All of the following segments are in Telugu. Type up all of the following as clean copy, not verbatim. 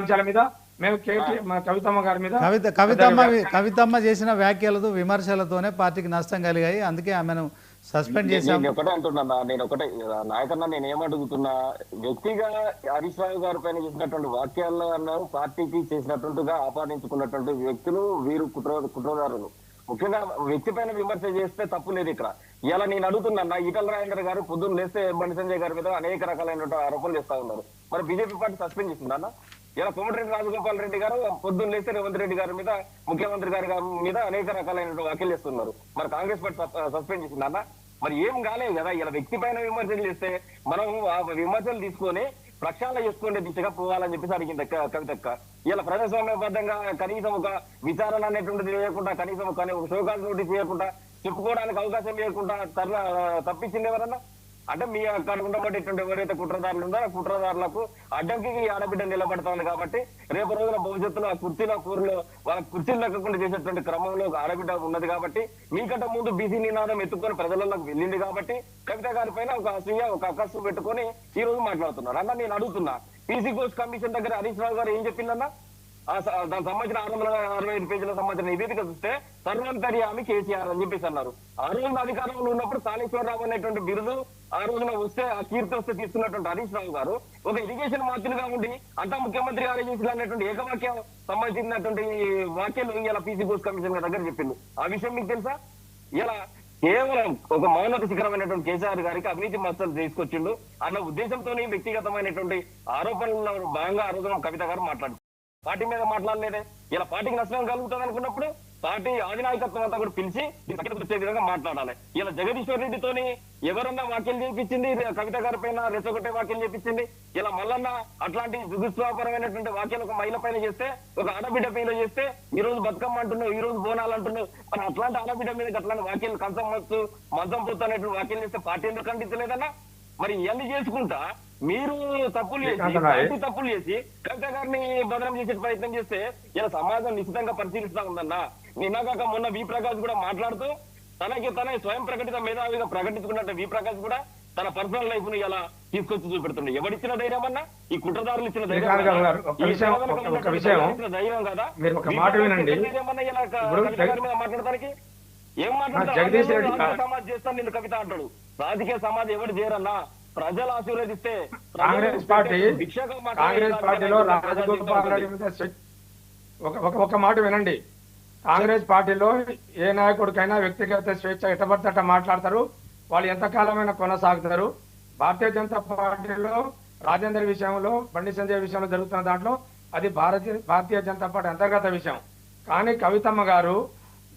అంశాల మీద మేము కవితమ్మ గారి మీద కవితమ్మ చేసిన వ్యాఖ్యలతో విమర్శలతోనే పార్టీకి నష్టం కలిగాయి. అందుకే ఆమెను సస్పెండ్ చేశాం. నేను ఒకటే అంటున్నా, నేను ఒకటే నాయకన్నా, నేను ఏమడుగుతున్నా, వ్యక్తిగా హరీష్ రావు గారి పైన చేసినటువంటి వాక్యాల్లో అన్నారు పార్టీకి చేసినట్టుగా ఆపాదించుకున్నటువంటి వ్యక్తులు వీరు కుట్రదారులు. ముఖ్యంగా వ్యక్తి పైన విమర్శ చేస్తే తప్పు లేదు ఇక్కడ. ఇలా నేను అడుగుతున్నా, ఈటల రాజేందర్ గారు పొద్దున్న లేస్తే బండి సంజయ్ గారి మీద అనేక రకాలైన ఆరోపణలు చేస్తా ఉన్నారు. మరి బీజేపీ పార్టీ సస్పెండ్ చేసిందన్న? ఇలా కోమటిరెడ్డి రాజగోపాల్ రెడ్డి గారు పొద్దున్న లేస్తే రేవంత్ రెడ్డి గారి మీద, ముఖ్యమంత్రి గారి మీద అనేక రకాలైన వ్యాఖ్యలు చేస్తున్నారు. మరి కాంగ్రెస్ పార్టీ సస్పెండ్ చేసిందన్న? మరి ఏం కాలేదు కదా. ఇలా వ్యక్తి పైన విమర్శలు చేస్తే మనం ఆ విమర్శలు తీసుకొని ప్రక్షాళన చేసుకునే దిశగా పోవాలని చెప్పేసి అడిగింది కవితక్క. ఇలా ప్రజాస్వామ్యబద్ధంగా కనీసం ఒక విచారణ అనేటువంటిది లేకుండా, కనీసం ఒక షోకాజ్ నోటీస్ చేయకుండా, చెప్పుకోవడానికి అవకాశం లేకుండా తప్పించింది ఎవరన్నా? అంటే మీ అక్కడ ఉండబడేటువంటి ఎవరైతే కుట్రదారులు ఉందో ఆ కుట్రదారులకు అడ్డంకి ఆడబిడ్డ నిలబడతాను కాబట్టి రేపు రోజున భవిష్యత్తులో ఆ కుర్చీల కూరలో వాళ్ళ కుర్చీలు లెక్కకుండా చేసేటువంటి క్రమంలో ఆడబిడ్డ ఉన్నది కాబట్టి, మీకంటే ముందు బీసీ నినాదం ఎత్తుకొని ప్రజలకు వెళ్ళింది కాబట్టి కవిత గారి పైన ఒక అసూయ, ఒక అకస్సు పెట్టుకొని ఈ రోజు మాట్లాడుతున్నారు. అన్న నేను అడుగుతున్నా, పీసీ కోర్స్ కమిషన్ దగ్గర హరీష్ రావు గారు ఏం చెప్పిందన్నా? దానికి సంబంధించిన 665 పేజీలకు సంబంధించిన నివేదిక చూస్తే సర్వంతర్యామి కేసీఆర్ అని చెప్పేసి అన్నారు. ఆ రోజున అధికారంలో ఉన్నప్పుడు కాళేశ్వరరావు అనేటువంటి బిరుదు ఆ రోజున వస్తే, ఆ కీర్తి వస్తే తీసుకున్నటువంటి హరీష్ రావు గారు ఒక ఇరిగేషన్ మంత్రిగా ఉండి అంతా ముఖ్యమంత్రి గారు చేసిన అనేటువంటి ఏకవాక్యం సంబంధించినటువంటి వాక్యాలు ఇలా పీసీ కోర్స్ కమిషన్ దగ్గర చెప్పింది. ఆ విషయం మీకు తెలుసా? ఇలా కేవలం ఒక మౌనత శిఖరమైనటువంటి కేసీఆర్ గారికి అవినీతి మస్తలు తీసుకొచ్చిండు అన్న ఉద్దేశంతో వ్యక్తిగతమైనటువంటి ఆరోపణల్లో భాగంగా ఆ రోజున కవిత గారు మాట్లాడుతున్నారు. పార్టీ మీద మాట్లాడలేదే. ఇలా పార్టీకి నష్టం కలుగుతుంది అనుకున్నప్పుడు పార్టీ అధినాయకత్వం అంతా కూడా పిలిచి వచ్చే విధంగా మాట్లాడాలి. ఇలా జగదీశ్వర్ రెడ్డితోని ఎవరన్నా వ్యాఖ్యలు చేయించింది, కవిత గారి పైన రెచ్చగొట్టే వ్యాఖ్యలు చేయించింది. ఇలా మల్లన్న అట్లాంటి జుగుత్సాపరమైనటువంటి వ్యాఖ్యలు ఒక మహిళ పైన చేస్తే, ఒక ఆడబిడ్డ పైన చేస్తే, ఈ రోజు బతుకమ్మ అంటున్నావు, ఈ రోజు బోనాలు అంటున్నావు, మరి అట్లాంటి ఆడబిడ్డ మీద అట్లాంటి వ్యాఖ్యలు కంచం వచ్చు మంచం పొత్తు అనేటువంటి వ్యాఖ్యలు చేస్తే పార్టీ ఎందుకు ఖండించలేదన్నా? మరి ఇవన్నీ చేసుకుంటా మీరు తప్పులు చేసి తప్పులు చేసి కవిత గారిని బదనం చేసే ప్రయత్నం చేస్తే ఇలా సమాజం నిశ్చితంగా పరిశీలిస్తా ఉందన్నా. నిన్నగాక మొన్న వి ప్రకాష్ కూడా మాట్లాడుతూ తన స్వయం ప్రకటిత మేధావిగా ప్రకటించుకున్నట్టు వి ప్రకాష్ కూడా తన పర్సనల్ లైఫ్ ను ఇలా తీసుకొచ్చి చూపెడుతుండే. ఎవరిచ్చిన ధైర్యం అన్నా? ఈ కుట్రదారులు ఇచ్చిన ధైర్యం కదా. మాట్లాడటానికి ఏం మాట్లాడతారు? సమాజ్ చేస్తాను నేను కవిత అంటాడు. రాజకీయ సమాజం ఎవరు చేయరన్నా? ప్రజలు ఆశీర్వదిస్తే కాంగ్రెస్ పార్టీలో రాజగోపాల్ రెడ్డి మీద ఒక మాట వినండి. కాంగ్రెస్ పార్టీలో ఏ నాయకుడికైనా వ్యక్తిగత స్వేచ్ఛ ఎట్టబడితే మాట్లాడతారు, వాళ్ళు ఎంతకాలమైనా కొనసాగుతారు. భారతీయ జనతా పార్టీలో రాజేందర్ విషయంలో, బండి సంజయ్ విషయంలో జరుగుతున్న దాంట్లో అది భారతీయ జనతా పార్టీ అంతర్గత విషయం. కానీ కవితమ్మ గారు,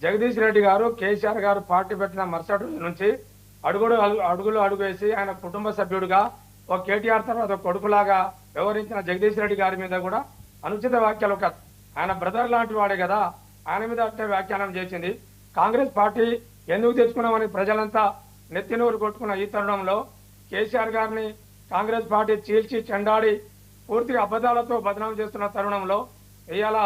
జగదీష్ రెడ్డి గారు, కేసీఆర్ గారు పార్టీ పెట్టిన మరుసటి నుంచి అడుగులు వేసి ఆయన కుటుంబ సభ్యుడిగా ఒక కేటీఆర్ తర్వాత ఒక కొడుకులాగా వ్యవహరించిన జగదీష్ రెడ్డి గారి మీద కూడా అనుచిత వ్యాఖ్యలు, ఆయన బ్రదర్ లాంటి వాడే కదా, ఆయన మీద అట్టే వ్యాఖ్యానం చేసింది. కాంగ్రెస్ పార్టీ ఎందుకు తెచ్చుకున్నామని ప్రజలంతా నెత్తినూరు కొట్టుకున్న ఈ తరుణంలో కేసీఆర్ గారిని కాంగ్రెస్ పార్టీ చీల్చి చెండాడి పూర్తిగా అబద్ధాలతో బదనాం చేస్తున్న తరుణంలో ఇవాళ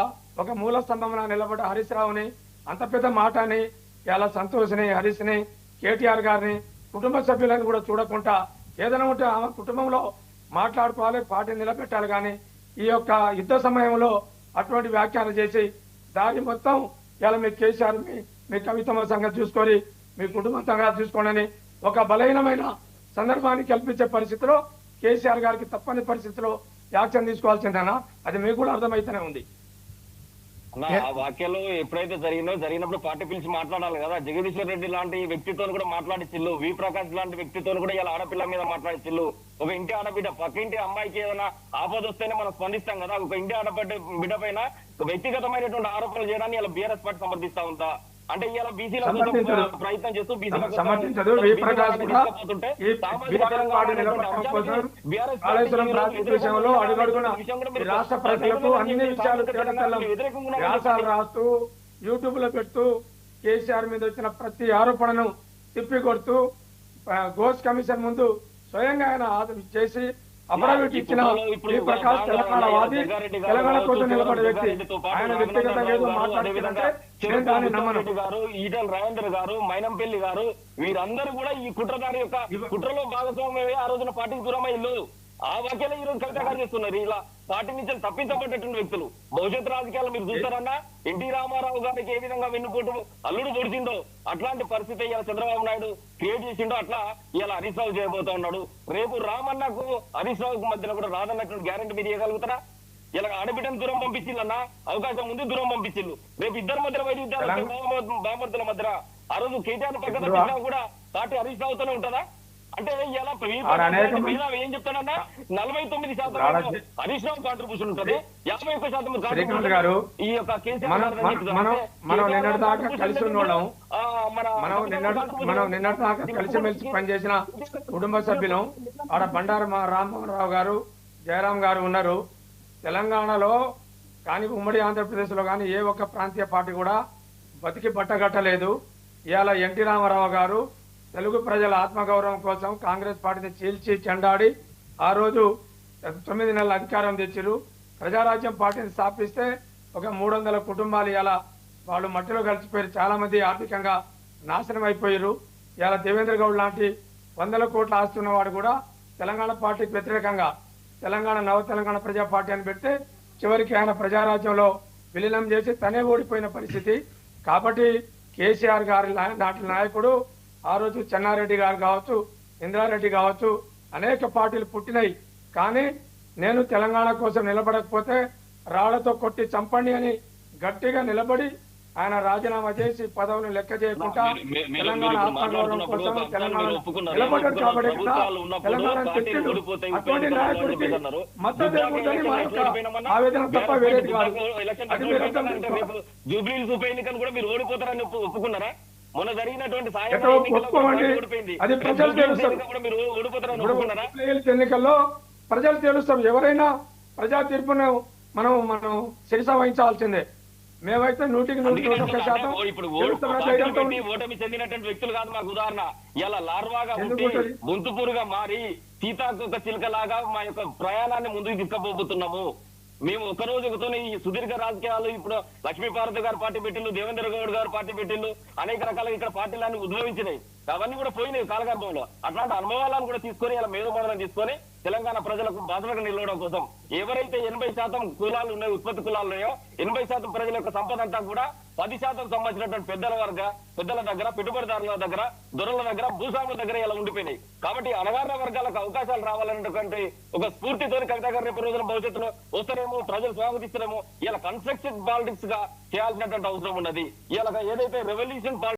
ఒక మూల స్తంభంలో నిలబడ్డ హరీష్ రావుని, అంత పెద్ద మాటని, ఇవాళ సంతోష్ని, హరీష్ని, కేటీఆర్ గారిని, కుటుంబ సభ్యులను కూడా చూడకుండా ఏదైనా ఉంటే ఆమె కుటుంబంలో మాట్లాడుకోవాలి, పార్టీ నిలబెట్టాలి. కానీ ఈ యొక్క యుద్ధ సమయంలో అటువంటి వ్యాఖ్యానం చేసి దారి మొత్తం ఇలా మీ కేసీఆర్ మీ కవితమ్మ సంగతి చూసుకొని మీ కుటుంబం సంగతి చూసుకోండి ఒక బలహీనమైన సందర్భాన్ని కల్పించే పరిస్థితిలో కేసీఆర్ గారికి తప్పని పరిస్థితిలో యాక్షన్ తీసుకోవాల్సిందేనా? అది మీకు కూడా అర్థమైతేనే ఉంది. ఆ వాక్యాలు ఎప్పుడైతే జరిగినప్పుడు పార్టీ పిలిచి మాట్లాడాలి కదా. జగదీశ్వర్ రెడ్డి లాంటి వ్యక్తితో కూడా మాట్లాడిచ్చిల్లు, వి ప్రకాష్ లాంటి వ్యక్తితో కూడా ఇలా ఆడపిల్ల మీద మాట్లాడిచ్చిల్లు. ఒక ఇంటి ఆడబిడ్డ పక్క ఇంటి అమ్మాయికి ఏదైనా ఆపద వస్తేనే మనం స్పందిస్తాం కదా. ఒక ఇంటి బిడ్డ పైన వ్యక్తిగతమైనటువంటి ఆరోపణలు చేయడాన్ని ఇలా బీఆర్ఎస్ పార్టీ సమర్థిస్తా ఉందా? అంటే ఇలా బీసీల ప్రయత్నం చేస్తూ రాష్ట్ర ప్రజలకు అన్ని విషయాలు వ్యాసాలు రాస్తూ యూట్యూబ్ లో పెడుతూ కేసీఆర్ మీద వచ్చిన ప్రతి ఆరోపణను తిప్పికొడుతూ ఘోష్ కమిషన్ ముందు స్వయంగా ఆయన చేసి అఫిడవిట్ ఇచ్చిన ప్రకాష్ తెలంగాణ వాది, తెలంగాణ కోసం నిలబడే వ్యక్తి. ఆయన వ్యక్తిగతంగా ఏదో మాట్లాడుతుంటే గారు, ఈటల రాజేందర్ గారు, మైనంపల్లి గారు, వీరందరూ కూడా ఈ కుట్రదారి యొక్క కుట్రలో భాగస్వామ్యమే ఆ రోజున పార్టీకి దూరమయ్యారు. ఆ వాక్యాలే ఈ రోజు కవిత గారు చేస్తున్నారు. ఇలా పార్టీ నుంచి తప్పించబడ్డటువంటి వ్యక్తులు భవిష్యత్ రాజకీయాలు మీరు చూస్తారన్నా ఎన్టీ రామారావు గారికి ఏ విధంగా వెన్నుపోటు అల్లుడు పొడిచిండో అట్లాంటి పరిస్థితి ఇలా చంద్రబాబు నాయుడు క్రియేట్ చేసిండో అట్లా ఇలా హరీష్ రావు చేయబోతా ఉన్నాడు. రేపు రామన్నకు హరీష్ రావుకు మధ్యన కూడా రాదన్నటువంటి గ్యారెంటీ మీరు ఇవ్వగలుగుతారా? ఇలా ఆడబిడ్డను దూరం పంపించిందన్నా అవకాశం ఉంది, దూరం పంపించిండు. రేపు ఇద్దరి మధ్య వైద్యులు బామర్తుల మధ్య ఆ రోజు కేటీఆర్ పక్కన పెట్టినా కూడా పార్టీ హరీష్ రావుతోనే ఉంటుందా? అంటే ఇలా ఏం చెప్తానన్నా 49% హరీష్ రావు కాంట్రిబ్యూషన్ ఉంటుంది, 51% ఈ యొక్క మనం నిన్నటిదాకా కలిసి ఉన్నోళ్ళం, మనం నిన్నటిదాకా కలిసిమెలిసి పనిచేసిన కుటుంబ సభ్యులు. ఆడ బండారు రామ్మోహన్ గారు, జయరాం గారు ఉన్నారు. తెలంగాణలో కానీ ఉమ్మడి ఆంధ్రప్రదేశ్ లో కానీ ఏ ఒక్క ప్రాంతీయ పార్టీ కూడా బతికి బట్టగట్టలేదు. ఇవాళ ఎన్టీ రామారావు గారు తెలుగు ప్రజల ఆత్మగౌరవం కోసం కాంగ్రెస్ పార్టీని చీల్చి చెండాడి ఆ రోజు 9 నెలల అధికారం తెచ్చిరు. ప్రజారాజ్యం పార్టీని స్థాపిస్తే ఒక 300 కుటుంబాలు ఇలా వాళ్ళు మట్టిలో కలిసిపోయారు. చాలా మంది ఆర్థికంగా నాశనం అయిపోయారు. ఇలా దేవేంద్ర గౌడ్ లాంటి 100 కోట్ల ఆస్తున్న వాడు కూడా తెలంగాణ పార్టీకి వ్యతిరేకంగా తెలంగాణ నవ తెలంగాణ ప్రజా పార్టీ అని పెడితే చివరికి ఆయన ప్రజారాజ్యంలో విలీనం చేసి తనే ఓడిపోయిన పరిస్థితి. కాబట్టి కేసీఆర్ గారి నాటి నాయకుడు ఆ రోజు చెన్నారెడ్డి గారు కావచ్చు, ఇంద్రారెడ్డి కావచ్చు, అనేక పార్టీలు పుట్టినాయి. కానీ నేను తెలంగాణ కోసం నిలబడకపోతే రాళ్లతో కొట్టి చంపండి అని గట్టిగా నిలబడి ఆయన రాజీనామా చేసి పదవులను లెక్క చేయకుండా తెలంగాణ ఆత్మగౌరవం కోసం తెలంగాణ నిలబడ్డాడు. కాబట్టి తెలంగాణ తెచ్చిండు. అటువంటి నాయకుడికి మద్దతు మా యొక్క ఆవేదన తప్ప వేరేది కాదు. జూబ్లీహిల్స్ ఉప ఎన్నికను కూడా మీరు ఓడిపోతారని ఒప్పుకున్నారా? మొన్న జరిగినటువంటి అది ప్రజలు తెలుస్తారు. ఎన్నికల్లో ప్రజలు తెలుస్తాం. ఎవరైనా ప్రజా తీర్పును మనం శిరస వహించాల్సిందే. మేమైతే 100% ఇప్పుడు ఓటమి చెందినటువంటి వ్యక్తులు కాదు మాకు ఉదాహరణ. ఇలా లార్వాగా గొంతుపూరుగా మారి సీతాకొక చిలుకలాగా మా యొక్క ప్రయాణాన్ని ముందుకు తీసుకుపోతున్నాము. మేము ఒక రోజుతోనే ఈ సుదీర్ఘ రాజకీయాలు ఇప్పుడు లక్ష్మీపార్వతి గారు పార్టీ పెట్టిండు, దేవేంద్ర గౌడ్ గారు పార్టీ పెట్టిండు, అనేక రకాలుగా ఇక్కడ పార్టీలన్నీ ఉద్భవించినాయి. అవన్నీ కూడా పోయినాయి కాలగర్భంలో. అట్లాంటి అనుభవాలను కూడా తీసుకొని ఇలా మేధోమదనం తీసుకొని తెలంగాణ ప్రజలకు బాధ్యతగా నిలవడం కోసం ఎవరైతే 80% కులాలు ఉన్నాయో, ఉత్పత్తి కులాలు ఉన్నాయో 80% ప్రజల యొక్క సంపద అంతా కూడా 10% సంబంధించినటువంటి పెద్దల దగ్గర, పెట్టుబడిదారుల దగ్గర, దొరల దగ్గర, భూస్వాముల దగ్గర ఇలా ఉండిపోయినాయి. కాబట్టి అణగారిన వర్గాలకు అవకాశాలు రావాలనేటువంటి ఒక స్ఫూర్తితో కవిత గారు రేపు రోజున భవిష్యత్తులో వస్తారేమో, ప్రజలు స్వాగతిస్తారేమో. ఇలా కన్స్ట్రక్షన్ పాలిటిక్స్ గా చేయాల్సినటువంటి అవసరం ఉన్నది. ఇలా ఏదైతే రెవల్యూషన్